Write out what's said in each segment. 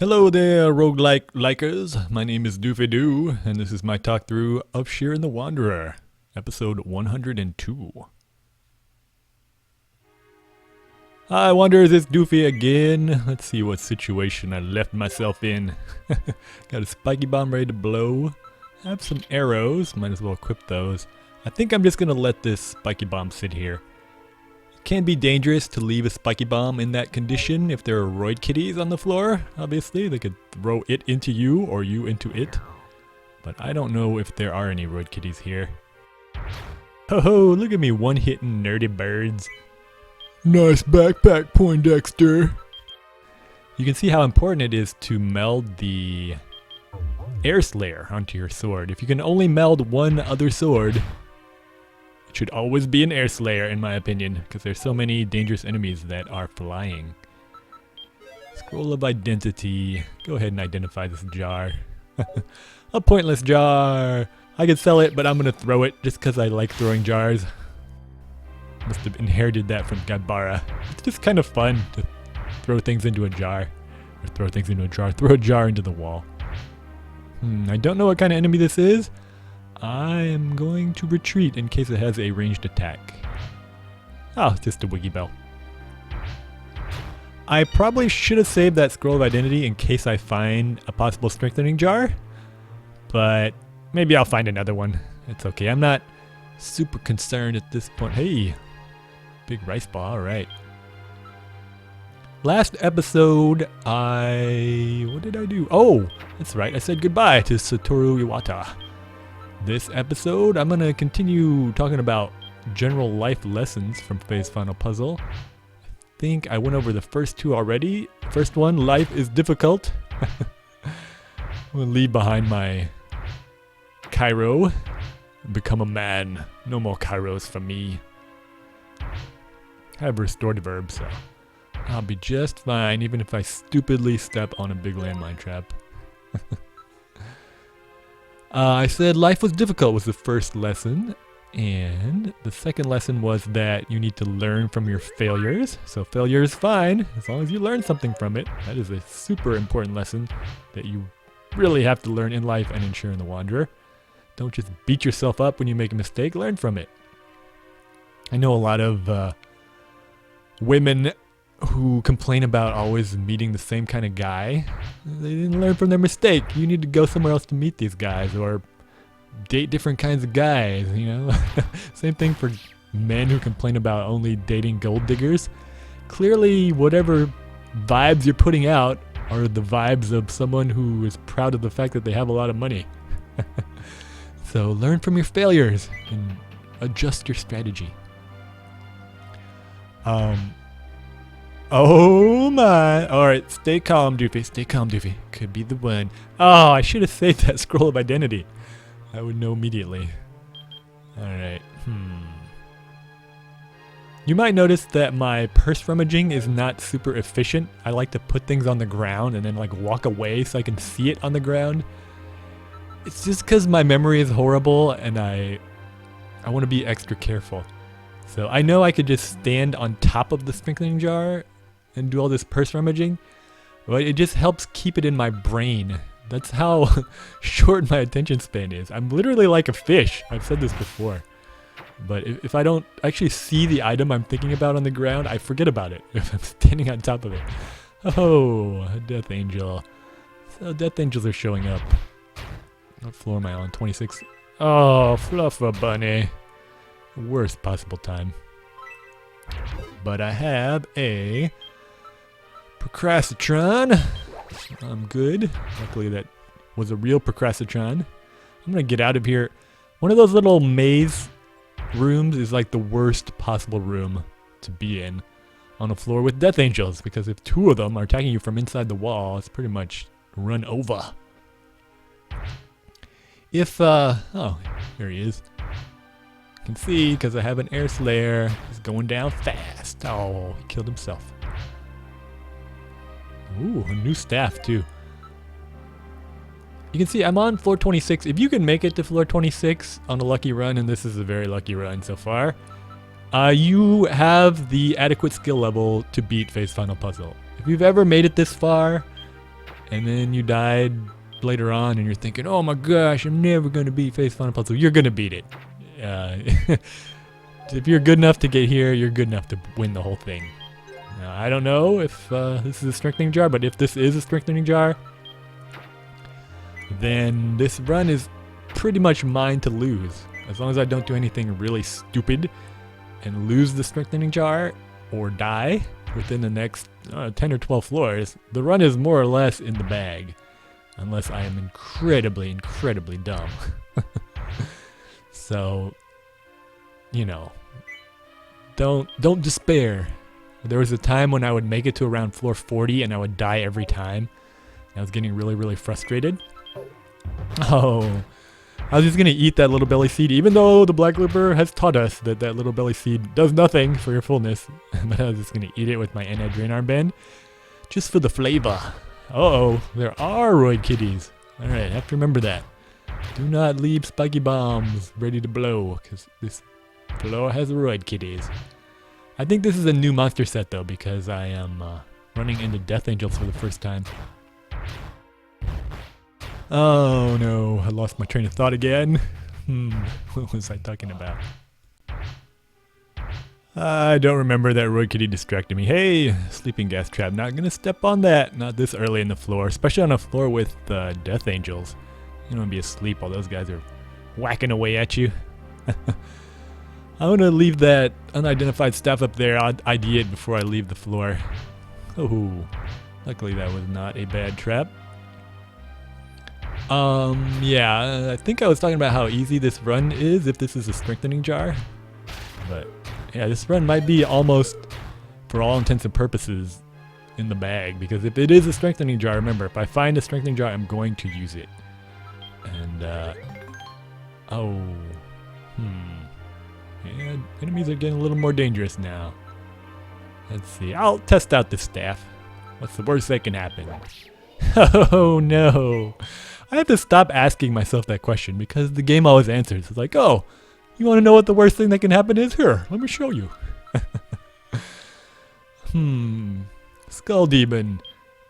Hello there, roguelike likers. My name is Doofy Doo, and this is my talk through of Shiren the Wanderer, episode 102. Hi, Wanderers, it's Doofy again. Let's see what situation I left myself in. Got a spiky bomb ready to blow. I have some arrows, might as well equip those. I think I'm just gonna let this spiky bomb sit here. It can be dangerous to leave a spiky bomb in that condition if there are roid kitties on the floor. Obviously, they could throw it into you or you into it. But I don't know if there are any roid kitties here. Ho ho, look at me one-hitting nerdy birds. Nice backpack, Poindexter. You can see how important it is to meld the Air Slayer onto your sword. If you can only meld one other sword, it should always be an Air Slayer in my opinion, because there's so many dangerous enemies that are flying. Scroll of Identity. Go ahead and identify this jar. A pointless jar. I could sell it, but I'm going to throw it just because I like throwing jars. Must have inherited that from Gadbara. It's just kind of fun to throw things into a jar. Or throw things into a jar. Throw a jar into the wall. I don't know what kind of enemy this is. I am going to retreat in case it has a ranged attack. Oh, it's just a Wiggy Bell. I probably should have saved that Scroll of Identity in case I find a possible strengthening jar. But maybe I'll find another one. It's okay. I'm not super concerned at this point. Hey! Big rice ball, alright. Last episode, what did I do? Oh, that's right, I said goodbye to Satoru Iwata. This episode, I'm gonna continue talking about general life lessons from Faye's Final Puzzle. I think I went over the first two already. First one, life is difficult. I'm gonna leave behind my chiro and become a man. No more chiros for me. I have restored verb, so I'll be just fine, even if I stupidly step on a big landmine trap. I said life was difficult was the first lesson, and the second lesson was that you need to learn from your failures. So failure is fine, as long as you learn something from it. That is a super important lesson that you really have to learn in life and in Shiren the Wanderer. Don't just beat yourself up when you make a mistake, learn from it. I know a lot of women who complain about always meeting the same kind of guy. They didn't learn from their mistake. You need to go somewhere else to meet these guys or date different kinds of guys, you know? Same thing for men who complain about only dating gold diggers. Clearly, whatever vibes you're putting out are the vibes of someone who is proud of the fact that they have a lot of money. So learn from your failures and adjust your strategy. Oh my. Alright, stay calm, Doofy. Stay calm, Doofy. Could be the one. Oh, I should have saved that Scroll of Identity. I would know immediately. Alright, You might notice that my purse rummaging is not super efficient. I like to put things on the ground and then like walk away so I can see it on the ground. It's just because my memory is horrible and I want to be extra careful. So I know I could just stand on top of the strengthening jar and do all this purse rummaging, but it just helps keep it in my brain. That's how short my attention span is. I'm literally like a fish. I've said this before. But if I don't actually see the item I'm thinking about on the ground, I forget about it if I'm standing on top of it. Oh, a Death Angel. So Death Angels are showing up. What floor am I on? 26. Oh, Fluffa Bunny. Worst possible time. But I have a Procrastitron. I'm good. Luckily that was a real Procrastitron. I'm gonna get out of here. One of those little maze rooms is like the worst possible room to be in on a floor with Death Angels, because if two of them are attacking you from inside the wall, it's pretty much run over. If, oh, here he is. You can see, because I have an Air Slayer, he's going down fast. Oh, he killed himself. Ooh, a new staff, too. You can see I'm on floor 26. If you can make it to floor 26 on a lucky run, and this is a very lucky run so far, you have the adequate skill level to beat Faye's Final Puzzle. If you've ever made it this far, and then you died later on, and you're thinking, oh my gosh, I'm never going to beat Face Final Puzzle. You're going to beat it. If you're good enough to get here, you're good enough to win the whole thing. Now, I don't know if this is a strengthening jar, but if this is a strengthening jar, then this run is pretty much mine to lose. As long as I don't do anything really stupid and lose the strengthening jar or die within the next 10 or 12 floors, the run is more or less in the bag. Unless I am incredibly, incredibly dumb. So, you know, don't despair. There was a time when I would make it to around floor 40 and I would die every time. I was getting really, really frustrated. Oh, I was just going to eat that little belly seed, even though the Black Looper has taught us that that little belly seed does nothing for your fullness. But I was just going to eat it with my Drain Armband, just for the flavor. Uh-oh, there are roid kitties. Alright, have to remember that. Do not leave spiky bombs ready to blow, because this floor has roid kitties. I think this is a new monster set, though, because I am running into Death Angels for the first time. Oh no, I lost my train of thought again. What was I talking about? I don't remember that roid kitty distracted me. Hey, sleeping gas trap. Not gonna step on that. Not this early in the floor, especially on a floor with Death Angels. You don't wanna be asleep while those guys are whacking away at you. I wanna leave that unidentified staff up there. I'll ID it before I leave the floor. Oh, luckily that was not a bad trap. Yeah, I think I was talking about how easy this run is if this is a strengthening jar. But yeah, this run might be almost, for all intents and purposes, in the bag. Because if it is a strengthening jar, remember, if I find a strengthening jar, I'm going to use it. And, yeah, enemies are getting a little more dangerous now. Let's see, I'll test out this staff. What's the worst that can happen? Oh no! I have to stop asking myself that question because the game always answers. It's like, oh, you want to know what the worst thing that can happen is? Here, let me show you. Skull Demon.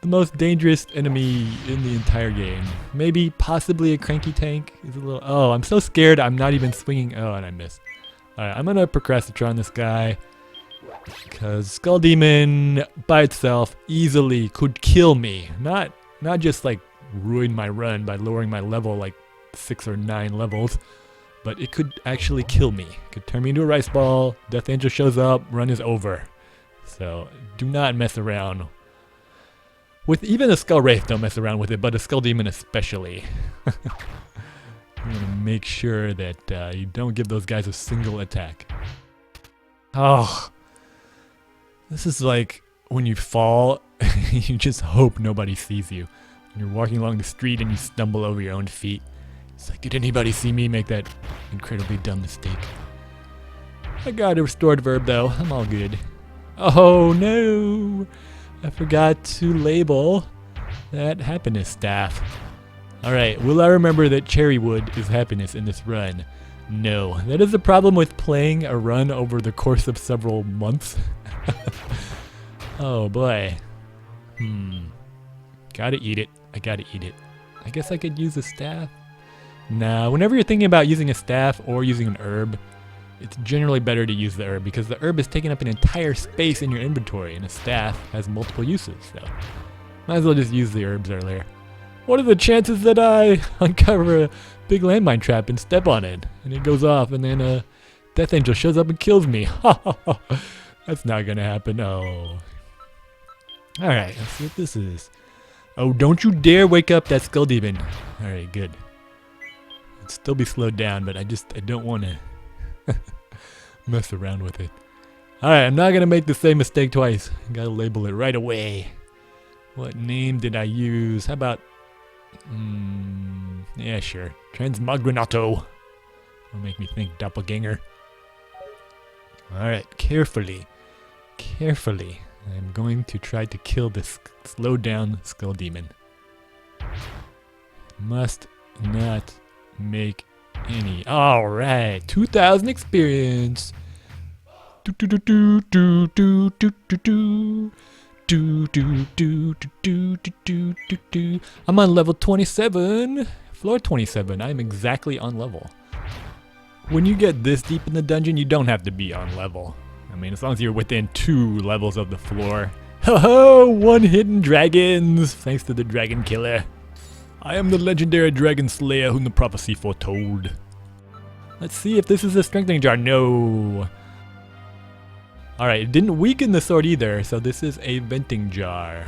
The most dangerous enemy in the entire game. Maybe, possibly a cranky tank. Is a little. Oh, I'm so scared I'm not even swinging. Oh, and I missed. Alright, I'm going to procrastinate on this guy. Because Skull Demon by itself easily could kill me. Not just like ruin my run by lowering my level like 6 or 9 levels, but it could actually kill me. It could turn me into a rice ball, Death Angel shows up, run is over. So do not mess around with even a Skull Wraith. Don't mess around with it, but a Skull Demon especially. You want to make sure that you don't give those guys a single attack. Oh, this is like when you fall, you just hope nobody sees you. You're walking along the street and you stumble over your own feet. It's like, did anybody see me make that incredibly dumb mistake? I got a restored verb though, I'm all good. Oh no! I forgot to label that happiness staff. Alright, will I remember that cherry wood is happiness in this run? No. That is the problem with playing a run over the course of several months. Oh boy. Gotta eat it. I gotta eat it. I guess I could use a staff. Nah, whenever you're thinking about using a staff or using an herb, it's generally better to use the herb because the herb is taking up an entire space in your inventory and a staff has multiple uses, so might as well just use the herbs earlier. What are the chances that I uncover a big landmine trap and step on it and it goes off and then a Death Angel shows up and kills me? That's not gonna happen. Oh. Alright, let's see what this is. Oh, don't you dare wake up that Skull Demon. Alright, good. It'd still be slowed down, but I don't want to mess around with it. Alright, I'm not going to make the same mistake twice. Gotta label it right away. What name did I use? How about... yeah, sure. Transmogranato. That'll make me think doppelganger. Alright, carefully. Carefully. I'm going to try to kill this slowed down Skull Demon. Must not make any. Alright, 2,000 experience. I'm on level 27. Floor 27. I'm exactly on level. When you get this deep in the dungeon, you don't have to be on level. I mean, as long as you're within 2 levels of the floor. Ho ho! 1 hidden dragons! Thanks to the dragon killer. I am the legendary dragon slayer whom the prophecy foretold. Let's see if this is a strengthening jar. No. Alright, it didn't weaken the sword either, so this is a venting jar.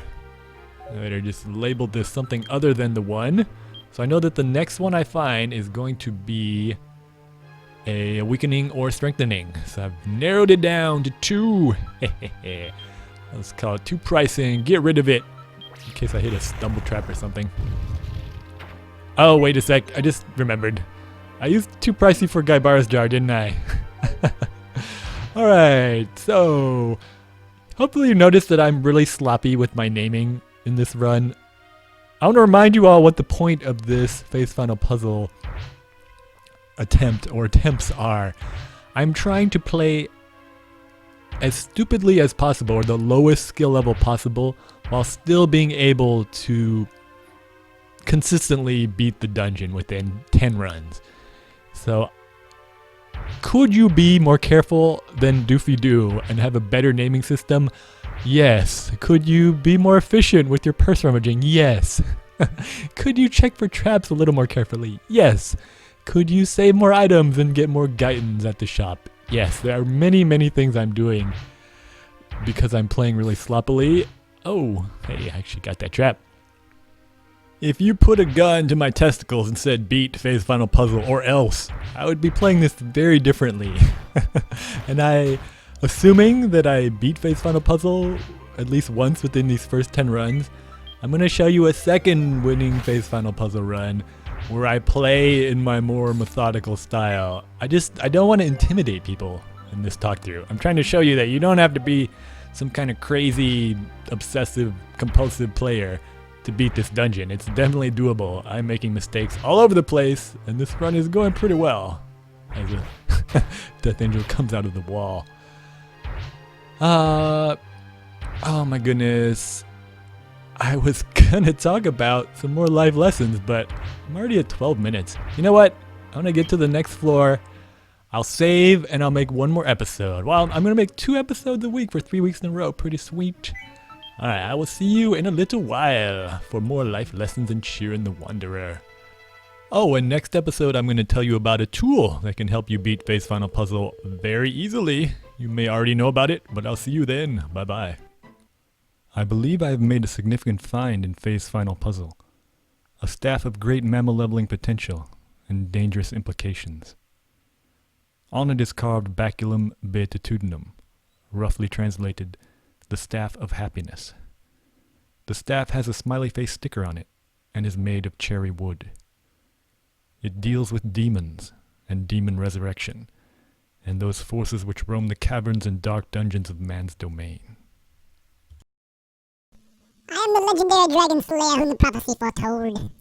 I better just label this something other than the one. So I know that the next one I find is going to be a weakening or strengthening. So I've narrowed it down to 2. Let's call it 2 pricing. Get rid of it. In case I hit a stumble trap or something. Oh, wait a sec. I just remembered. I used 2 pricey for Guybara's jar, didn't I? Alright, so hopefully you noticed that I'm really sloppy with my naming in this run. I want to remind you all what the point of this phase final puzzle attempts are. I'm trying to play as stupidly as possible, or the lowest skill level possible, while still being able to consistently beat the dungeon within 10 runs. So could you be more careful than Doofy do and have a better naming system? Yes. Could you be more efficient with your purse rummaging? Yes. Could you check for traps a little more carefully? Yes. Could you save more items and get more guidons at the shop? Yes. There are many, many things I'm doing because I'm playing really sloppily. Oh, hey, I actually got that trap. If you put a gun to my testicles and said beat phase final puzzle or else, I would be playing this very differently. And assuming that I beat phase final puzzle at least once within these first 10 runs, I'm going to show you a second winning phase final puzzle run where I play in my more methodical style. I don't want to intimidate people in this talk through. I'm trying to show you that you don't have to be some kind of crazy, obsessive, compulsive player to beat this dungeon. It's definitely doable. I'm making mistakes all over the place, and this run is going pretty well. As a Death Angel comes out of the wall. Oh my goodness. I was gonna talk about some more live lessons, but I'm already at 12 minutes. You know what? I'm gonna get to the next floor. I'll save and I'll make 1 more episode. Well, I'm gonna make 2 episodes a week for 3 weeks in a row. Pretty sweet. Alright, I will see you in a little while for more life lessons in Shiren the Wanderer. Oh, and next episode I'm going to tell you about a tool that can help you beat phase final puzzle very easily. You may already know about it, but I'll see you then. Bye bye. I believe I have made a significant find in phase final puzzle. A staff of great mammal leveling potential and dangerous implications. On it is carved Baculum Beatitudinum, roughly translated, the Staff of Happiness. The staff has a smiley face sticker on it and is made of cherry wood. It deals with demons and demon resurrection and those forces which roam the caverns and dark dungeons of man's domain. I am the legendary dragon slayer whom the prophecy foretold.